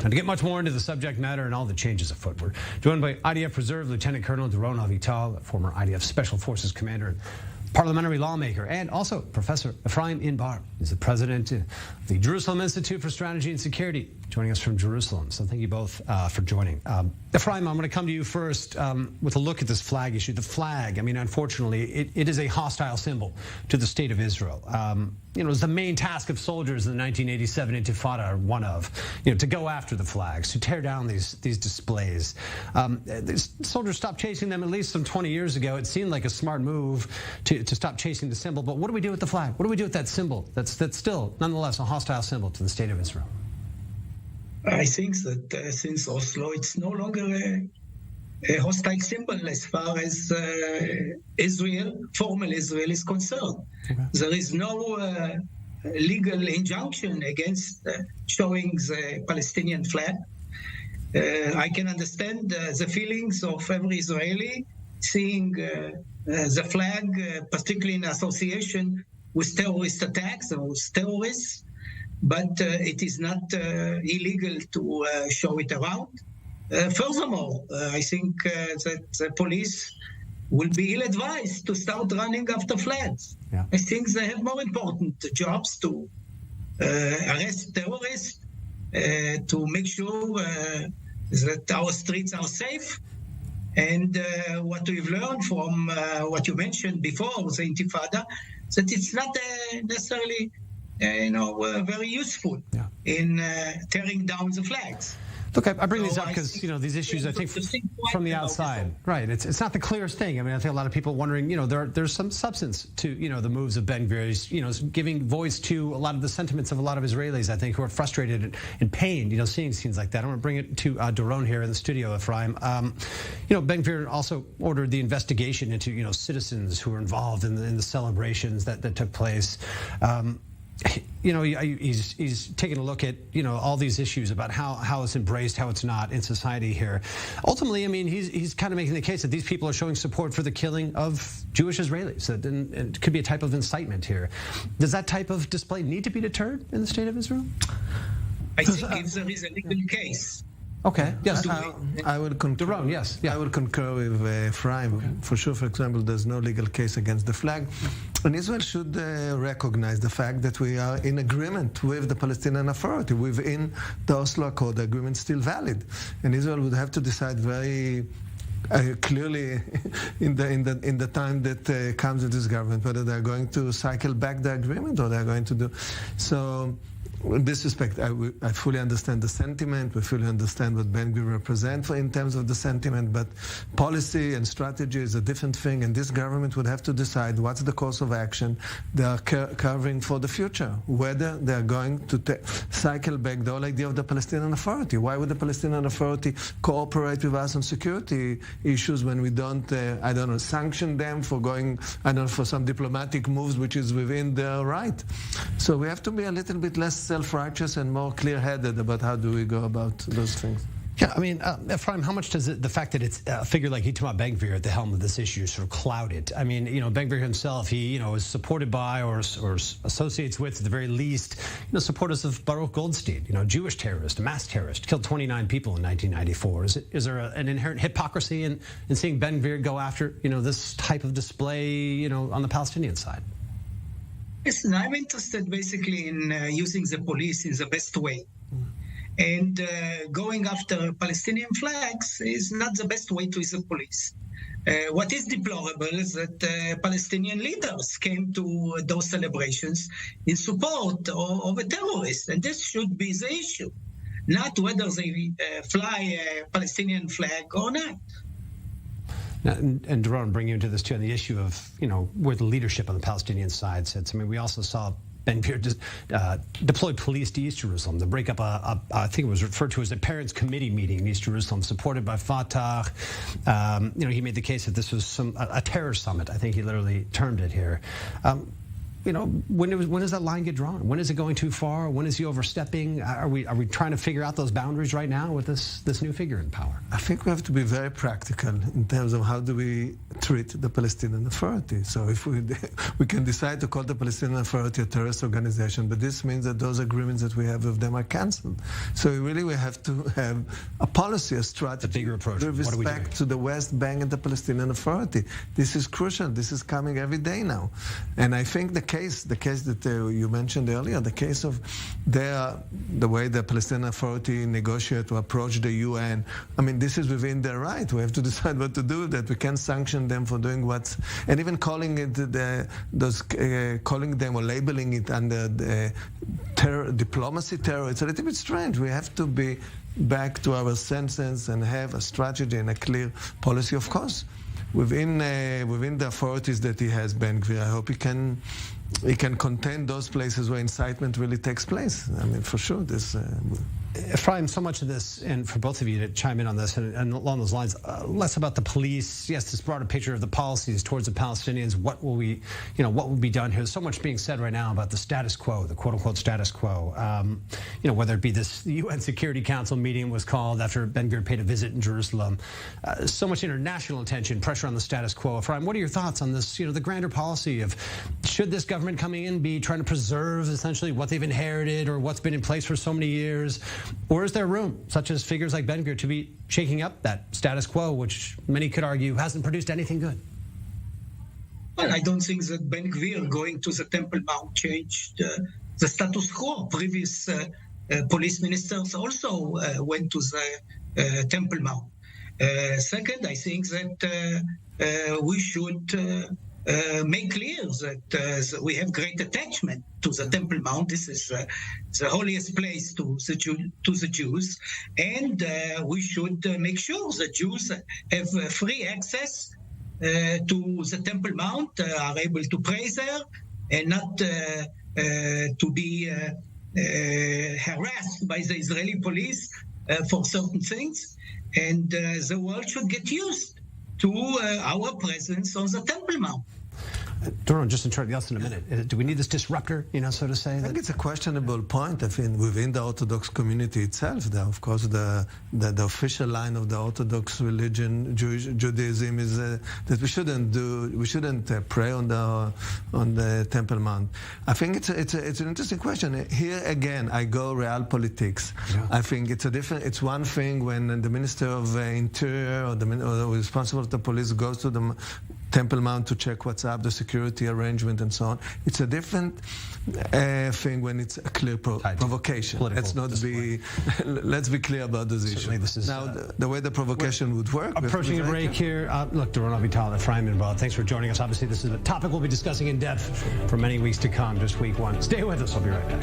And to get much more into the subject matter and all the changes afoot, we're joined by IDF Reserve Lieutenant Colonel Doron Avital, former IDF Special Forces Commander and parliamentary lawmaker, and also Professor Efraim Inbar. He's the president of the Jerusalem Institute for Strategy and Security, joining us from Jerusalem. So thank you both for joining. Efraim, I'm going to come to you first with a look at this flag issue. The flag, I mean, unfortunately, it is a hostile symbol to the state of Israel. It was the main task of soldiers in the 1987 Intifada, one of, to go after the flags, to tear down these displays. These soldiers stopped chasing them at least some 20 years ago. It seemed like a smart move to stop chasing the symbol. But what do we do with the flag? What do we do with that symbol that's still, nonetheless, a hostile symbol to the state of Israel? I think that since Oslo, it's no longer a hostile symbol as far as formal Israel is concerned. Okay. There is no legal injunction against showing the Palestinian flag. I can understand the feelings of every Israeli seeing the flag, particularly in association with terrorist attacks or with terrorists, but it is not illegal to show it around. Furthermore, I think that the police will be ill-advised to start running after flags. Yeah. I think they have more important jobs to arrest terrorists, to make sure that our streets are safe. And what we've learned from what you mentioned before, the Intifada, that it's not necessarily very useful in tearing down the flags. Look, I bring these up because, these issues, I think, from the outside, right, it's not the clearest thing. I mean, I think a lot of people wondering, there's some substance to, the moves of Ben Gvir, giving voice to a lot of the sentiments of a lot of Israelis, I think, who are frustrated and pained, seeing scenes like that. I want to bring it to Doron here in the studio, Efraim. Ben Gvir also ordered the investigation into, citizens who were involved in the celebrations that took place. He's taking a look at, all these issues about how it's embraced, how it's not in society here. Ultimately, I mean, he's kind of making the case that these people are showing support for the killing of Jewish Israelis. It could be a type of incitement here. Does that type of display need to be deterred in the state of Israel? I think if there is a legal case. Okay. Yes. I would concur. Doron, yes. Yeah. I would concur with Efraim. Okay. For sure, for example, there's no legal case against the flag. And Israel should recognize the fact that we are in agreement with the Palestinian Authority. Within the Oslo Accord, the agreement is still valid. And Israel would have to decide very clearly in the time that comes with this government, whether they're going to cycle back the agreement or they're going to do. So, in this respect, I fully understand the sentiment. We fully understand what Ben Gvir represents in terms of the sentiment. But policy and strategy is a different thing, and this government would have to decide what's the course of action they are carving for the future, whether they are going to cycle back the whole idea of the Palestinian Authority. Why would the Palestinian Authority cooperate with us on security issues when we don't, sanction them for going, for some diplomatic moves which is within their right? So we have to be a little bit less self-righteous and more clear-headed about how do we go about those things. Yeah, I mean, Efraim, how much does the fact that it's a figure like Itamar Ben Gvir at the helm of this issue sort of cloud it? I mean, Ben Gvir himself, he, is supported by or associates with, at the very least, supporters of Baruch Goldstein, Jewish terrorist, a mass terrorist, killed 29 people in 1994. Is there an inherent hypocrisy in seeing Ben Gvir go after, this type of display, on the Palestinian side? Listen, I'm interested basically in using the police in the best way. And going after Palestinian flags is not the best way to use the police. What is deplorable is that Palestinian leaders came to those celebrations in support of a terrorist. And this should be the issue, not whether they fly a Palestinian flag or not. And Doron, bring you into this too, on the issue of, where the leadership on the Palestinian side sits. I mean, we also saw Ben Gvir deploy police to East Jerusalem to break up I think it was referred to as a parents' committee meeting in East Jerusalem, supported by Fatah. He made the case that this was a terror summit. I think he literally termed it here. When does that line get drawn? When is it going too far? When is he overstepping? Are we trying to figure out those boundaries right now with this new figure in power? I think we have to be very practical in terms of how do we treat the Palestinian Authority. So if we can decide to call the Palestinian Authority a terrorist organization, but this means that those agreements that we have with them are cancelled. So really we have to have a policy, a strategy, a bigger approach. with respect to the West Bank and the Palestinian Authority. This is crucial. This is coming every day now. And I think the case that you mentioned earlier, the case of the way the Palestinian Authority negotiate to approach the UN, I mean, this is within their right. We have to decide what to do with that. We can't sanction them for doing and even calling it calling them or labeling it under the diplomacy terror. It's a little bit strange. We have to be back to our senses and have a strategy and a clear policy, of course, within the authorities that he has, Ben-Gvir. I hope he can contain those places where incitement really takes place. I mean, for sure, this. Efraim, so much of this, and for both of you to chime in on this, and along those lines, less about the police. Yes, this broader picture of the policies towards the Palestinians. What will be done here? There's so much being said right now about the status quo, the quote-unquote status quo. Whether it be the UN Security Council meeting was called after Ben-Gvir paid a visit in Jerusalem. So much international attention, pressure on the status quo. Efraim, what are your thoughts on this? The grander policy of should this government coming in be trying to preserve essentially what they've inherited or what's been in place for so many years? Or is there room, such as figures like Ben-Gvir, to be shaking up that status quo, which many could argue hasn't produced anything good? Well, I don't think that Ben-Gvir going to the Temple Mount changed the status quo. Previous police ministers also went to the Temple Mount. Second, I think that we should make clear that we have great attachment to the Temple Mount. This is the holiest place to the Jews, and we should make sure the Jews have free access to the Temple Mount, are able to pray there, and not to be harassed by the Israeli police for certain things. And the world should get used to our presence on the Temple Mount. Doron, just in less than a minute, do we need this disruptor, so to say? I think it's a questionable point. I think within the Orthodox community itself, of course, the official line of the Orthodox religion, Judaism, is that we shouldn't pray on the Temple Mount. I think it's an interesting question. Here again, I go realpolitik. Yeah. I think it's one thing when the Minister of Interior or the responsible of the police goes to the Temple Mount to check what's up, the security arrangement and so on. It's a different thing when it's a clear provocation. Let's be clear about those issues. Now, the way the provocation would work. Approaching a break here. Look, Doron Avital, Efraim Inbar, thanks for joining us. Obviously, this is a topic we'll be discussing in depth for many weeks to come, just week one. Stay with us. I'll be right back.